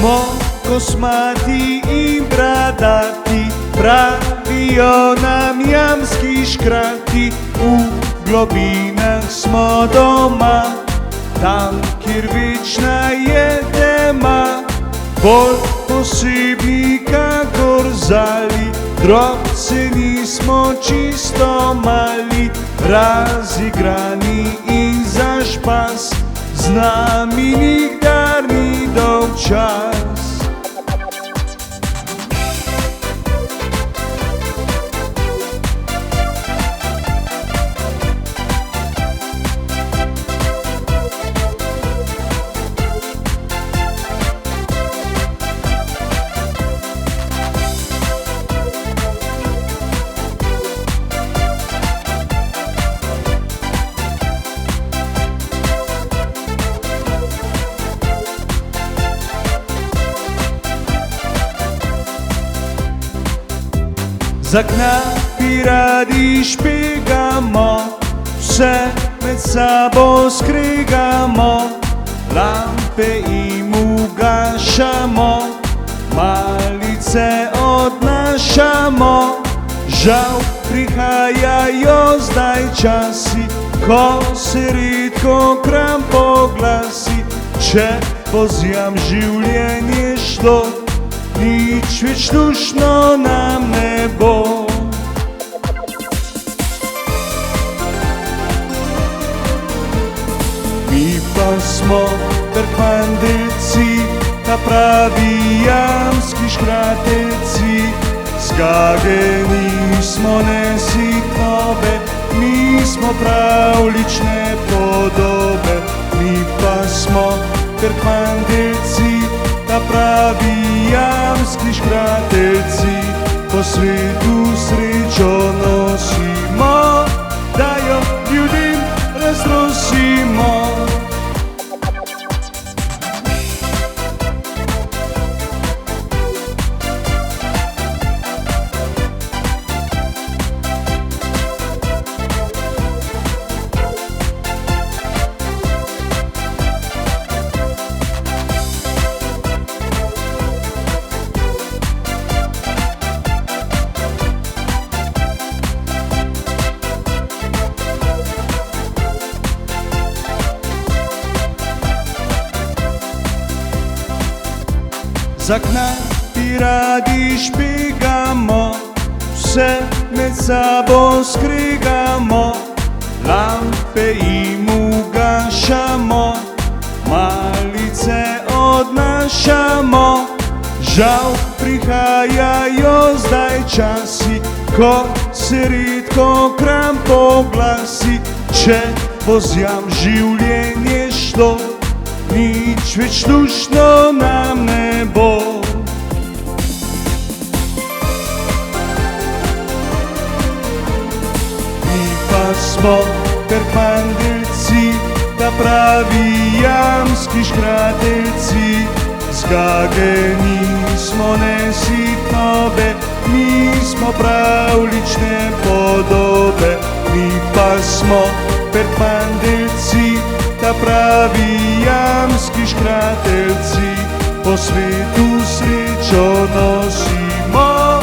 Smo kosmati i bradati, pravijo nam jamski škrati. U globinah smo doma, tam kjer večna je tema. Bolj posebni kakor zali, drobceni smo čisto mali, razigrani in za špas, z nami nikdar ni dolgčas. Z knapi radi špegamo, vse med sabo skregamo, lampe jim ugašamo, malice odnašamo. Žal prihajajo zdaj časi, ko se redko kram poglasi. Če bo zjam življenje šlo, nič več luštno nam ne bo. Mi pa smo Bergmandelci, ta pravi jamski škrateljci. Zgageni smo nesitnobe, mi smo pravlične podobe. Mi pa smo Bergmandelci, ta pravi jamski škrateljci. Po svetu srečo nosimo, da jo ljudem raznosimo. Za knapi radi špegamo, vse med sabo skregamo, lampe jim ugašamo, malice odnašamo. Žal prihajajo zdaj časi, ko se redko kram poglasi. Če bo zjam življenje šlo, nič več luštno nam ne bo. Mi pa smo Bergmandelci, ta pravi jamski škrateljci. Zgageni smo nesitnobe, mi smo pravlične podobe. Mi pa smo Bergmandelci, ta pravi jamski škrateljci. Po svetu srečo nosimo,